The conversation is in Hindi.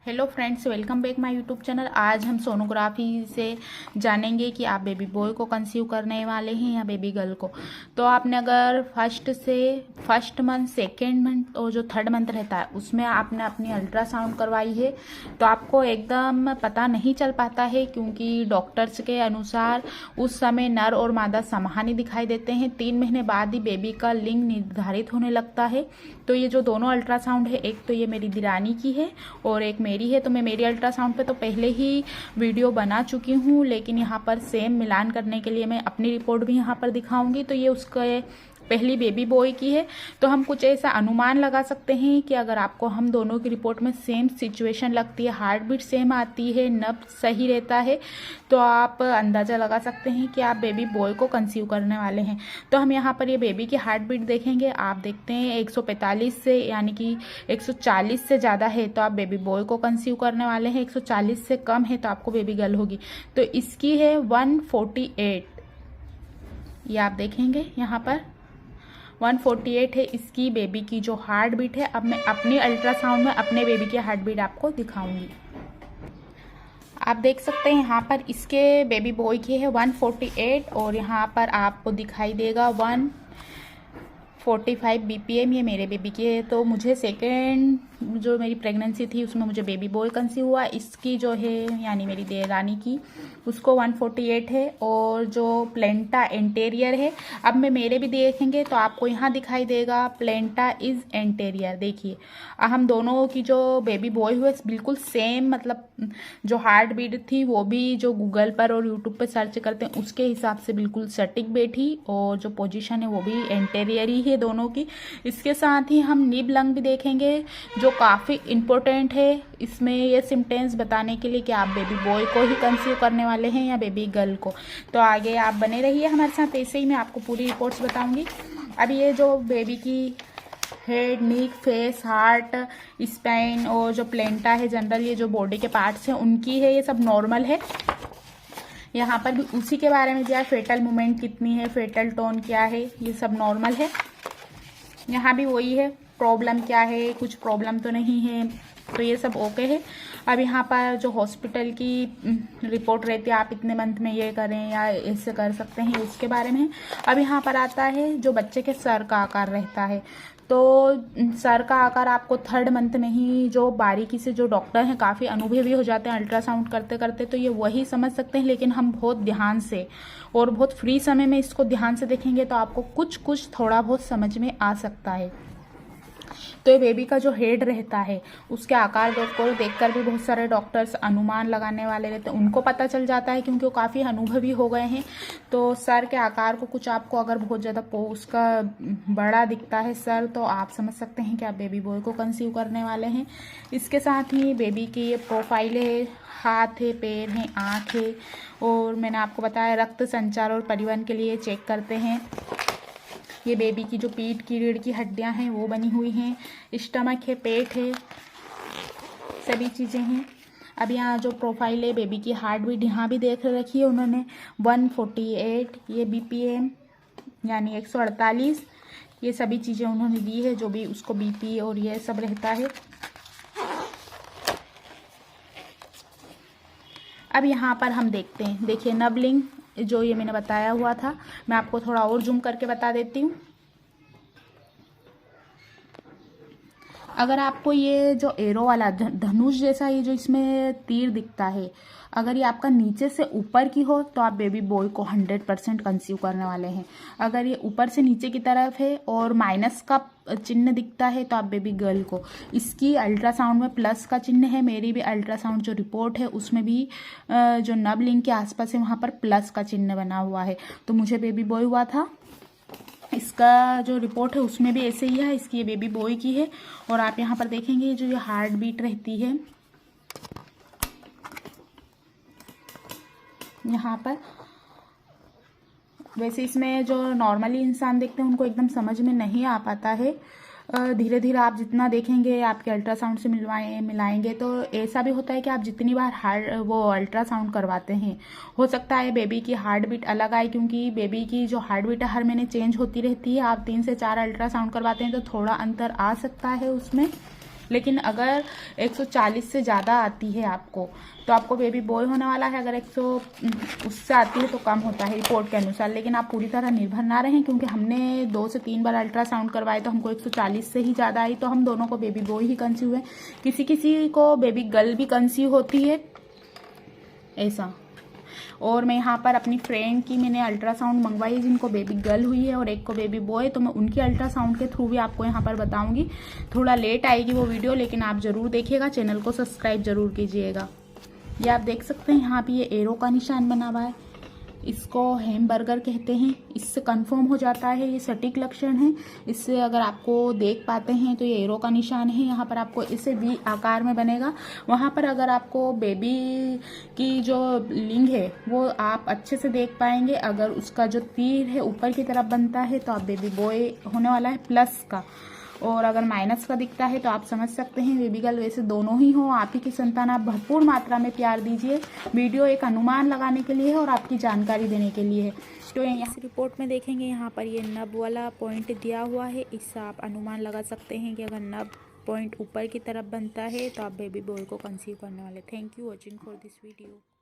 Hello friends, welcome back my YouTube channel. आज हम सोनोग्राफी से जानेंगे कि आप बेबी बॉय को कंसीव करने वाले हैं या बेबी गर्ल को। तो आपने अगर फर्स्ट मंथ, सेकेंड मंथ और जो थर्ड मंथ रहता है उसमें आपने अपनी अल्ट्रासाउंड करवाई है तो आपको एकदम पता नहीं चल पाता है, क्योंकि डॉक्टर्स के अनुसार उस समय नर और मादा समान ही दिखाई देते हैं। 3 महीने बाद ही बेबी का लिंग निर्धारित होने लगता है। तो ये जो दोनों अल्ट्रासाउंड है, एक तो ये मेरी दिरानी की है और एक मेरी है। तो मैं मेरी अल्ट्रासाउंड पे तो पहले ही वीडियो बना चुकी हूँ, लेकिन यहाँ पर सेम मिलान करने के लिए मैं अपनी रिपोर्ट भी यहाँ पर दिखाऊंगी। तो ये उसके पहली बेबी बॉय की है। तो हम कुछ ऐसा अनुमान लगा सकते हैं कि अगर आपको हम दोनों की रिपोर्ट में सेम सिचुएशन लगती है, हार्ट बीट सेम आती है, नब सही रहता है, तो आप अंदाज़ा लगा सकते हैं कि आप बेबी बॉय को कंसीव करने वाले हैं। तो हम यहाँ पर ये बेबी की हार्ट बीट देखेंगे। आप देखते हैं 145 से, यानी कि 140 से ज़्यादा है तो आप बेबी बॉय को कंसीव करने वाले हैं। 140 से कम है तो आपको बेबी गर्ल होगी। तो इसकी है 148, ये आप देखेंगे यहाँ पर 148 है इसकी बेबी की जो हार्ट बीट है। अब मैं अपनी अल्ट्रासाउंड में अपने बेबी की हार्ट बीट आपको दिखाऊंगी। आप देख सकते हैं यहाँ पर इसके बेबी बॉय की है 148 और यहाँ पर आपको दिखाई देगा 145 BPM, ये मेरे बेबी की है। तो मुझे सेकेंड जो मेरी प्रेगनेंसी थी उसमें मुझे बेबी बॉय कंसीव हुआ। इसकी जो है यानी मेरी देरानी की, उसको 148 है और जो प्लेंटा एंटेरियर है, अब मैं मेरे भी देखेंगे तो आपको यहाँ दिखाई देगा प्लेंटा इज एंटेरियर। देखिए हम दोनों की जो बेबी बॉय हुए बिल्कुल सेम, मतलब जो हार्ट बीट थी वो भी जो गूगल पर और यूट्यूब पर सर्च करते हैं उसके हिसाब से बिल्कुल सटीक बैठी, और जो पोजीशन है वो भी एंटेरियर ही है दोनों की। इसके साथ ही हम निब लंग भी देखेंगे जो काफ़ी इम्पोर्टेंट है इसमें ये सिम्टम्स बताने के लिए कि आप बेबी बॉय को ही कंसीव करने वाले हैं या बेबी गर्ल को। तो आगे आप बने रहिए हमारे साथ, ऐसे ही मैं आपको पूरी रिपोर्ट्स बताऊंगी। अब ये जो बेबी की हेड, नीक, फेस, हार्ट, स्पाइन और जो प्लेंटा है, जनरल ये जो बॉडी के पार्ट्स हैं उनकी है, ये सब नॉर्मल है। यहाँ पर भी उसी के बारे में दिया है, फेटल मूवमेंट कितनी है, फेटल टोन क्या है, ये सब नॉर्मल है। यहाँ भी वही है, प्रॉब्लम क्या है, कुछ प्रॉब्लम तो नहीं है, तो ये सब ओके है। अब यहाँ पर जो हॉस्पिटल की रिपोर्ट रहती है, आप इतने मंथ में ये करें या ऐसे कर सकते हैं, उसके बारे में है। अब यहाँ पर आता है जो बच्चे के सर का आकार रहता है। तो सर का आकार आपको थर्ड मंथ में ही जो बारीकी से जो डॉक्टर हैं काफ़ी अनुभवी हो जाते हैं अल्ट्रासाउंड करते करते, तो ये वही समझ सकते हैं। लेकिन हम बहुत ध्यान से और बहुत फ्री समय में इसको ध्यान से देखेंगे तो आपको कुछ थोड़ा बहुत समझ में आ सकता है। तो ये बेबी का जो हेड रहता है उसके आकार को देखकर भी बहुत सारे डॉक्टर्स अनुमान लगाने वाले रहते हैं, उनको पता चल जाता है क्योंकि वो काफ़ी अनुभवी हो गए हैं। तो सर के आकार को कुछ आपको अगर बहुत ज़्यादा उसका बड़ा दिखता है सर, तो आप समझ सकते हैं कि आप बेबी बॉय को कंसीव करने वाले हैं। इसके साथ ही बेबी की ये प्रोफाइल है, हाथ है, पैर हैं, आँख है, और मैंने आपको बताया रक्त संचार और परिवहन के लिए चेक करते हैं। ये बेबी की जो पीठ की रीढ़ की हड्डियां हैं वो बनी हुई हैं, स्टमक है, पेट है, सभी चीज़ें हैं। अब यहाँ जो प्रोफाइल है बेबी की हार्ट बीट यहाँ भी देख रखी है उन्होंने 148, ये BPM यानी 148, ये सभी चीज़ें उन्होंने दी है, जो भी उसको BP और ये सब रहता है। अब यहाँ पर हम देखते हैं, देखिए नबलिंग जो ये मैंने बताया हुआ था, मैं आपको थोड़ा और जूम करके बता देती हूँ। अगर आपको ये जो एरो वाला धनुष जैसा ये जो इसमें तीर दिखता है, अगर ये आपका नीचे से ऊपर की हो तो आप बेबी बॉय को 100% कंसीव करने वाले हैं। अगर ये ऊपर से नीचे की तरफ है और माइनस का चिन्ह दिखता है तो आप बेबी गर्ल को। इसकी अल्ट्रासाउंड में प्लस का चिन्ह है, मेरी भी अल्ट्रासाउंड जो रिपोर्ट है उसमें भी जो नब लिंग के आसपास है वहाँ पर प्लस का चिन्ह बना हुआ है, तो मुझे बेबी बॉय हुआ था। इसका जो रिपोर्ट है उसमें भी ऐसे ही है, इसकी ये बेबी बॉय की है। और आप यहाँ पर देखेंगे जो ये हार्ट बीट रहती है यहाँ पर, वैसे इसमें जो नॉर्मली इंसान देखते हैं उनको एकदम समझ में नहीं आ पाता है। धीरे धीरे आप जितना देखेंगे, आपके अल्ट्रासाउंड से मिलाएंगे तो ऐसा भी होता है कि आप जितनी बार वो अल्ट्रासाउंड करवाते हैं, हो सकता है बेबी की हार्ट बीट अलग आए, क्योंकि बेबी की जो हार्ट बीट हर महीने चेंज होती रहती है। आप 3 से 4 अल्ट्रासाउंड करवाते हैं तो थोड़ा अंतर आ सकता है उसमें, लेकिन अगर 140 से ज़्यादा आती है आपको तो आपको बेबी बॉय होने वाला है। अगर 100 उससे आती है तो कम होता है रिपोर्ट के अनुसार। लेकिन आप पूरी तरह निर्भर ना रहें, क्योंकि हमने 2 से 3 बार अल्ट्रासाउंड करवाए तो हमको 140 से ही ज़्यादा आई, तो हम दोनों को बेबी बॉय ही कंसीव हुए। किसी किसी को बेबी गर्ल भी कंसीव होती है ऐसा। और मैं यहाँ पर अपनी फ्रेंड की मैंने अल्ट्रासाउंड मंगवाई जिनको बेबी गर्ल हुई है और एक को बेबी बॉय, तो मैं उनकी अल्ट्रासाउंड के थ्रू भी आपको यहाँ पर बताऊंगी। थोड़ा लेट आएगी वो वीडियो, लेकिन आप ज़रूर देखिएगा, चैनल को सब्सक्राइब ज़रूर कीजिएगा। ये आप देख सकते हैं यहाँ पे ये एरो का निशान बना हुआ है, इसको हैमबर्गर कहते हैं। इससे कंफर्म हो जाता है, ये सटीक लक्षण है। इससे अगर आपको देख पाते हैं तो ये एरो का निशान है, यहाँ पर आपको इसे वी आकार में बनेगा। वहाँ पर अगर आपको बेबी की जो लिंग है वो आप अच्छे से देख पाएंगे। अगर उसका जो तीर है ऊपर की तरफ बनता है तो आप बेबी बॉय होने वाला है प्लस का, और अगर माइनस का दिखता है तो आप समझ सकते हैं बेबी गर्ल। वैसे दोनों ही हो, आप ही की संतान, आप भरपूर मात्रा में प्यार दीजिए। वीडियो एक अनुमान लगाने के लिए है और आपकी जानकारी देने के लिए है। तो यहाँ रिपोर्ट में देखेंगे यहाँ पर ये नब वाला पॉइंट दिया हुआ है, इससे आप अनुमान लगा सकते हैं कि अगर नब पॉइंट ऊपर की तरफ बनता है तो आप बेबी बॉय को कंसीव करने वाले। Thank you watching for this video.